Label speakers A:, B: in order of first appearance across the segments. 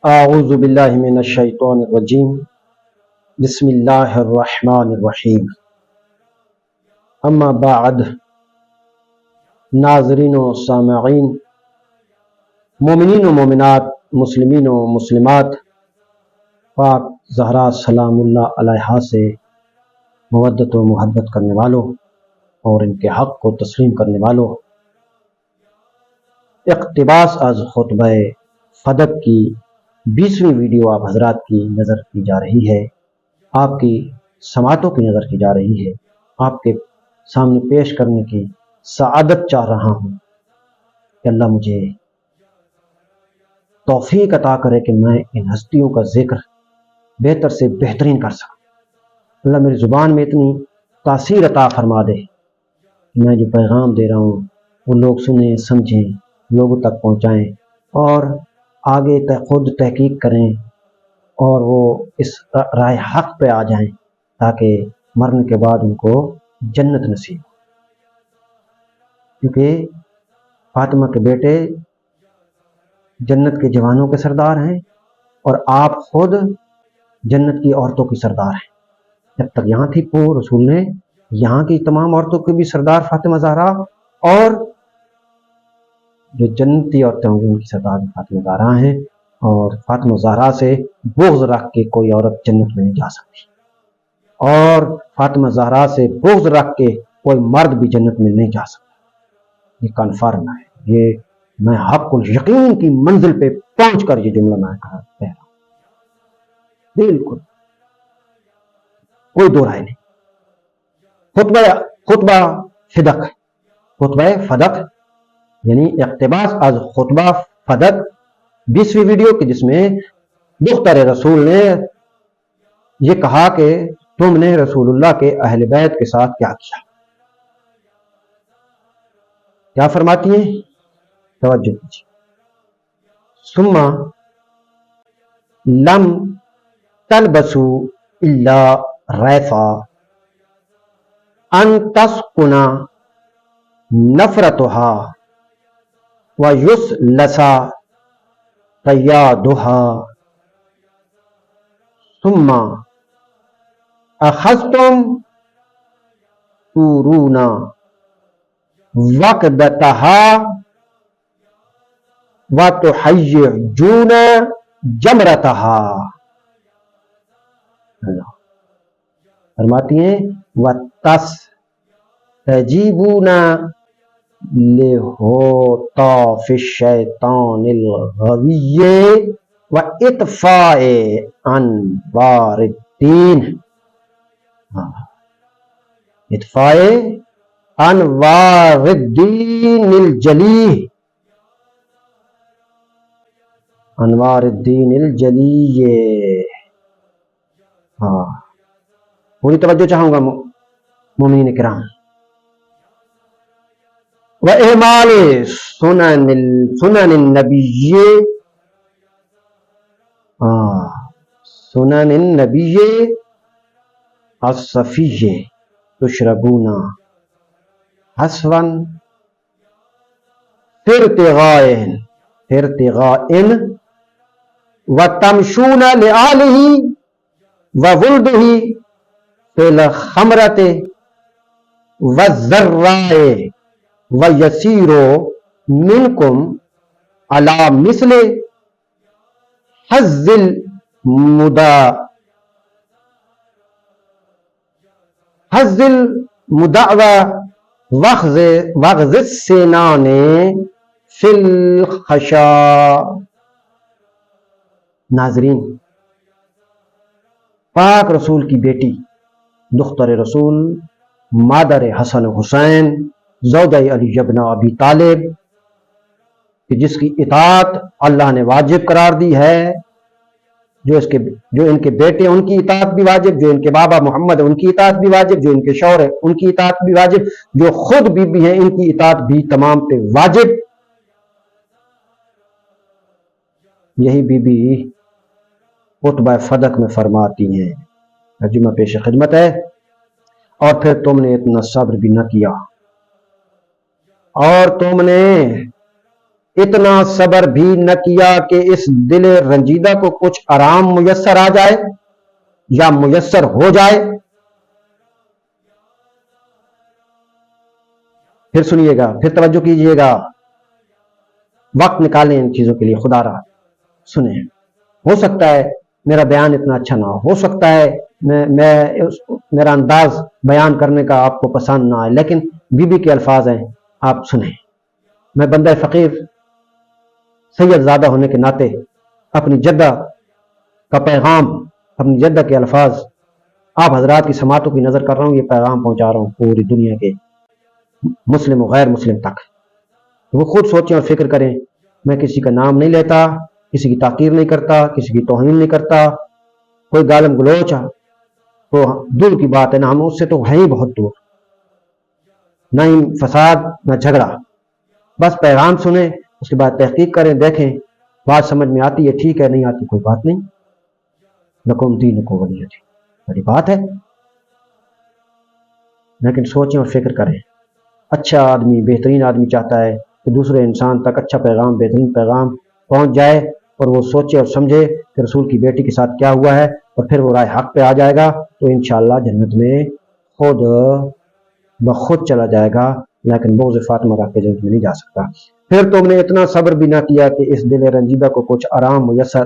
A: اعوذ باللہ من الشیطان الرجیم بسم اللہ الرحمن الرحیم اما بعد ناظرین و سامعین، مومنین و مومنات، مسلمین و مسلمات، پاک زہرا سلام اللہ علیہا سے مودت و محبت کرنے والوں اور ان کے حق کو تسلیم کرنے والوں، اقتباس از خطبہ فدق کی 20ویں ویڈیو آپ حضرات کی نظر کی جا رہی ہے، آپ کی سماعتوں کی نظر کی جا رہی ہے۔ آپ کے سامنے پیش کرنے کی سعادت چاہ رہا ہوں کہ اللہ مجھے توفیق عطا کرے کہ میں ان ہستیوں کا ذکر بہتر سے بہترین کر سکوں۔ اللہ میری زبان میں اتنی تاثیر عطا فرما دے کہ میں جو پیغام دے رہا ہوں وہ لوگ سنیں، سمجھیں، لوگوں تک پہنچائیں اور آگے خود تحقیق کریں اور وہ اس رائے حق پہ آ جائیں تاکہ مرنے کے بعد ان کو جنت نصیب ہو، کیونکہ فاطمہ کے بیٹے جنت کے جوانوں کے سردار ہیں اور آپ خود جنت کی عورتوں کی سردار ہیں۔ جب تک یہاں تھی رسول نے یہاں کی تمام عورتوں کی بھی سردار فاطمہ زہرا، اور جو جنتی عورتیں ہوں گی ان کی سردار فاطمہ زہرا ہیں، اور فاطمہ زہرا سے بغض رکھ کے کوئی عورت جنت میں نہیں جا سکتی، اور فاطمہ زہرا سے بغض رکھ کے کوئی مرد بھی جنت میں نہیں جا سکتا۔ یہ کنفرم ہے، یہ میں حق الیقین کی منزل پہ پہنچ کر یہ جملہ میں کہہ رہا ہوں، بالکل کوئی دو رائے نہیں۔ خطبہ فدق یعنی اقتباس از خطبہ فدق 20ویں ویڈیو کی، جس میں دختر رسول نے یہ کہا کہ تم نے رسول اللہ کے اہل بیت کے ساتھ کیا کیا، کیا فرماتی ہیں، توجہ دیجیے۔ ثم لم تلبسوا الا ریفا ان تسکن نفرتها ویسلس قیادها ثم اخذتم تورون وقدتها وتحیجون جمرتها۔ فرماتی ہیں وَتَسْتَجِيبُونَ لِهُطَافِ الشَّيْطَانِ الْغَوِيِّ وَإِطْفَاءِ أَنْوَارِ الدِّينِ، اطفاء انوار الدین الجلی، انوار الدین الجلی۔ پوری توجہ چاہوں گا مومنین کرام۔ وَإِعْمَالِ سُنَنِ النَّبِيِّ سُنَنِ النَّبِيِّ الصَّفِيِّ تُشْرَبُونَ حَسْوًا فِي ارْتِغَاءٍ وَتَمْشُونَ لِآلِهِ وَوُلْدِهِ فِي الْخَمْرَةِ وَالزَّرَّاءِ وَيَسِيرُ مِنْكُمْ عَلَى مِثْلِ حَظِّ المدعوى وغز السنان فی الخشاء۔ ناظرین، پاک رسول کی بیٹی دختر رسول مادر حسن حسین زوجہ علی ابن ابی طالب، کہ جس کی اطاعت اللہ نے واجب قرار دی ہے، جو ان کے بیٹے ان کی اطاعت بھی واجب، جو ان کے بابا محمد ان کی اطاعت بھی واجب، جو ان کے شوہر ان کی اطاعت بھی واجب، جو خود بی بی ہیں ان کی اطاعت بھی تمام پہ واجب۔ یہی بی بی خطبہ فدق میں فرماتی ہیں، ترجمہ پیش خدمت ہے، اور پھر تم نے اتنا صبر بھی نہ کیا، اور تم نے اتنا صبر بھی نہ کیا کہ اس دل رنجیدہ کو کچھ آرام میسر آ جائے یا میسر ہو جائے. پھر سنیے گا، پھر توجہ کیجئے گا، وقت نکالیں ان چیزوں کے لیے، خدا را سنیں. ہو سکتا ہے میرا بیان اتنا اچھا نہ ہو سکتا ہے میرا انداز بیان کرنے کا آپ کو پسند نہ آئے، لیکن بی بی کے الفاظ ہیں، آپ سنیں. میں بندہ فقیر سید زادہ ہونے کے ناطے اپنی جدہ کا پیغام، اپنی جدہ کے الفاظ آپ حضرات کی سماعتوں کی نظر کر رہا ہوں، یہ پیغام پہنچا رہا ہوں پوری دنیا کے مسلم و غیر مسلم تک. وہ خود سوچیں اور فکر کریں. میں کسی کا نام نہیں لیتا، کسی کی تحقیر نہیں کرتا، کسی کی توہین نہیں کرتا، کوئی گالم گلوچ تو دور کی بات ہے نا، ہم اس سے تو ہیں ہی بہت دور. نہ ہی فساد نہ جھگڑا، بس پیغام سنیں، اس کے بعد تحقیق کریں، دیکھیں بات سمجھ میں آتی ہے ٹھیک ہے، نہیں آتی کوئی بات نہیں. لکم دینکم ولی دین، بڑی بات ہے. لیکن سوچیں اور فکر کریں. اچھا آدمی، بہترین آدمی چاہتا ہے کہ دوسرے انسان تک اچھا پیغام، بہترین پیغام پہنچ جائے، اور وہ سوچے اور سمجھے کہ رسول کی بیٹی کے ساتھ کیا ہوا ہے، اور پھر وہ رائے حق پہ آ جائے گا تو انشاءاللہ جنت میں خود بخود چلا جائے گا. لیکن بغض فاطمہ رکھ کے جنت میں نہیں جا سکتا. پھر تم نے اتنا صبر بھی نہ کیا کہ اس دل رنجیدہ کو کچھ آرام میسر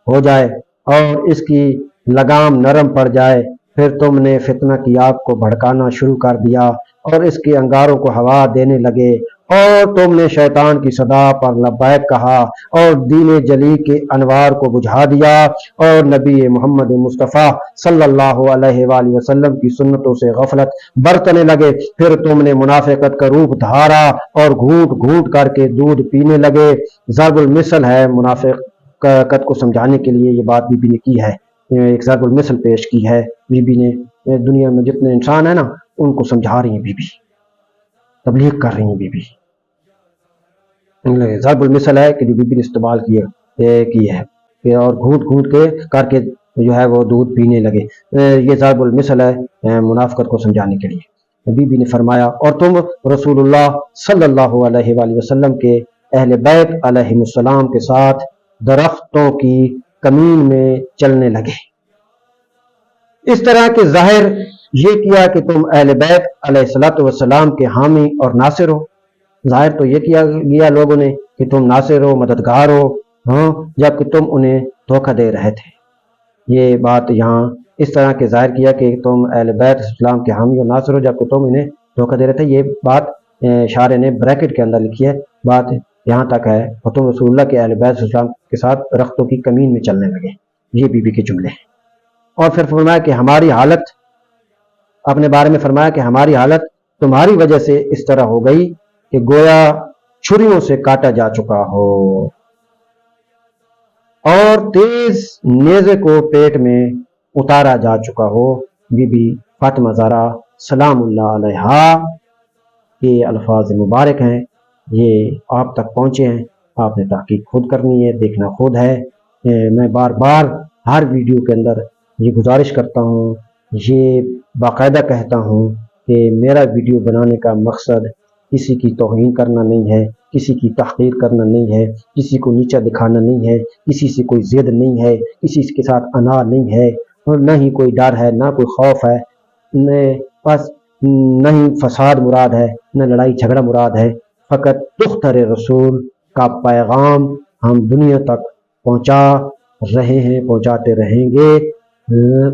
A: ہو جائے اور اس کی لگام نرم پڑ جائے. پھر تم نے فتنہ کی آگ کو بھڑکانا شروع کر دیا اور اس کے انگاروں کو ہوا دینے لگے، اور تم نے شیطان کی صدا پر لبیک کہا اور دین جلی کے انوار کو بجھا دیا اور نبی محمد مصطفیٰ صلی اللہ علیہ وآلہ وسلم کی سنتوں سے غفلت برتنے لگے. پھر تم نے منافقت کا روپ دھارا اور گھونٹ گھونٹ کر کے دودھ پینے لگے. ضرب المثل ہے منافقت کو سمجھانے کے لیے، یہ بات بی بی نے کی ہے، ایک ضرب المثل پیش کی ہے بی بی نے. دنیا میں جتنے انسان ہیں نا ان کو سمجھا رہی ہیں بی بی، تبلیغ کر رہی ہیں بی بی. ضرب المثل ہے کہ بی بی نے استعمال کی ہے کہ اور گھونٹ گھونٹ کے کر کے جو ہے وہ دودھ پینے لگے. یہ ضرب المثل ہے منافقت کو سمجھانے کے لیے. بی بی نے فرمایا اور تم رسول اللہ صلی اللہ علیہ وآلہ وسلم کے اہل بیت علیہ السلام کے ساتھ درختوں کی کمین میں چلنے لگے. اس طرح کے ظاہر یہ کیا کہ تم اہل بیت علیہ السلام کے حامی اور ناصر ہو. ظاہر تو یہ کیا گیا لوگوں نے کہ تم ناصر ہو، مددگار ہو، ہاں، جبکہ تم انہیں دھوکہ دے رہے تھے. یہ بات یہاں اس طرح کے ظاہر کیا کہ تم اہل بیت اسلام کے حامی اور ناصر ہو جبکہ تم انہیں دھوکہ دے رہے تھے. یہ بات شارع نے بریکٹ کے اندر لکھی ہے، بات یہاں تک ہے. اور تم رسول اللہ کے اہل بیت اسلام کے ساتھ درختوں کی کمین میں چلنے لگے. یہ بی بی کے جملے ہیں. اور پھر فرمایا کہ ہماری حالت، اپنے بارے میں فرمایا کہ ہماری حالت تمہاری وجہ سے اس طرح ہو گئی کہ گویا چھریوں سے کاٹا جا چکا ہو اور تیز نیزے کو پیٹ میں اتارا جا چکا ہو. بی بی فاطمہ زہرا سلام اللہ علیہا کے الفاظ مبارک ہیں، یہ آپ تک پہنچے ہیں. آپ نے تحقیق خود کرنی ہے، دیکھنا خود ہے. میں بار بار ہر ویڈیو کے اندر یہ گزارش کرتا ہوں، یہ باقاعدہ کہتا ہوں کہ میرا ویڈیو بنانے کا مقصد کسی کی توہین کرنا نہیں ہے، کسی کی تحقیر کرنا نہیں ہے، کسی کو نیچا دکھانا نہیں ہے، کسی سے کوئی ضد نہیں ہے، کسی کے ساتھ انا نہیں ہے، اور نہ ہی کوئی ڈر ہے، نہ کوئی خوف ہے، بس نہ ہی فساد مراد ہے، نہ لڑائی جھگڑا مراد ہے. فقط دختر رسول کا پیغام ہم دنیا تک پہنچا رہے ہیں، پہنچاتے رہیں گے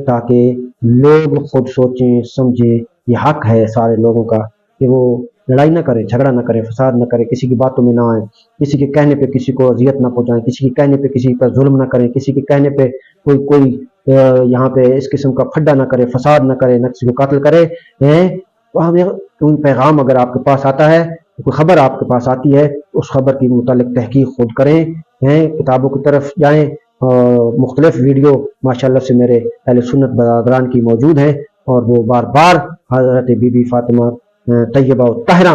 A: تاکہ لوگ خود سوچیں سمجھیں. یہ حق ہے سارے لوگوں کا کہ وہ لڑائی نہ کریں، جھگڑا نہ کریں، فساد نہ کریں، کسی کی باتوں میں نہ آئیں، کسی کے کہنے پہ کسی کو اذیت نہ پہنچائیں، کسی کے کہنے پہ کسی پر ظلم نہ کریں، کسی کے کہنے پہ کوئی یہاں پہ اس قسم کا پھڈا نہ کرے، فساد نہ کرے، نہ کسی کو قتل کرے. کوئی پیغام اگر آپ کے پاس آتا ہے، کوئی خبر آپ کے پاس آتی ہے، اس خبر کی متعلق تحقیق خود کریں، کتابوں کی طرف جائیں. مختلف ویڈیو ماشاءاللہ سے میرے اہل سنت برادران کی موجود ہیں اور وہ بار بار حضرت بی بی فاطمہ طیبہ و طاہرہ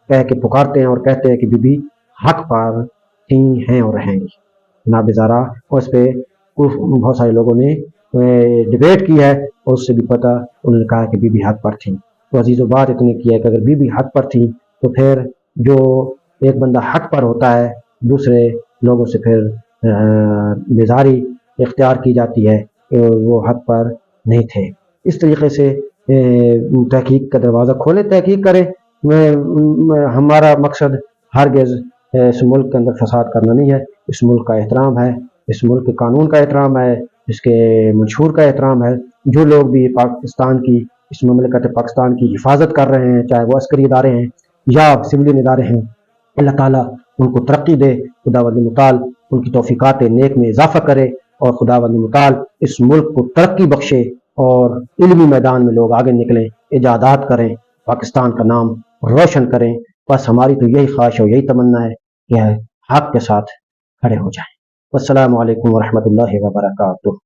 A: کہہ کے پکارتے ہیں اور کہتے ہیں کہ بی بی حق پر تھی، ہیں اور رہیں گی. جناب زہرا، اور اس پہ بہت سارے لوگوں نے ڈیبیٹ کی ہے اور اس سے بھی پتہ انہوں نے کہا کہ بی بی حق پر تھی. تو عزیز و بات اتنے کی ہے کہ اگر بی بی حق پر تھی تو پھر جو ایک بندہ حق پر ہوتا ہے، دوسرے لوگوں سے پھر بیزاری اختیار کی جاتی ہے کہ وہ حق پر نہیں تھے۔ اس طریقے سے تحقیق کا دروازہ کھولیں، تحقیق کریں۔ ہمارا مقصد ہرگز اس ملک کے اندر فساد کرنا نہیں ہے، اس ملک کا احترام ہے، اس ملک کے قانون کا احترام ہے، اس کے منشور کا احترام ہے۔ جو لوگ بھی پاکستان کی، اس مملکت پاکستان کی حفاظت کر رہے ہیں، چاہے وہ عسکری ادارے ہیں یا سویلین ادارے ہیں، اللہ تعالیٰ ان کو ترقی دے، خداوند متعال ان کی توفیقات نیک میں اضافہ کرے، اور خداوند متعال اس ملک کو ترقی بخشے اور علمی میدان میں لوگ آگے نکلیں، ایجادات کریں، پاکستان کا نام روشن کریں۔ بس ہماری تو یہی خواہش اور یہی تمنا ہے کہ حق کے ساتھ کھڑے ہو جائیں۔ والسلام علیکم ورحمۃ اللہ وبرکاتہ۔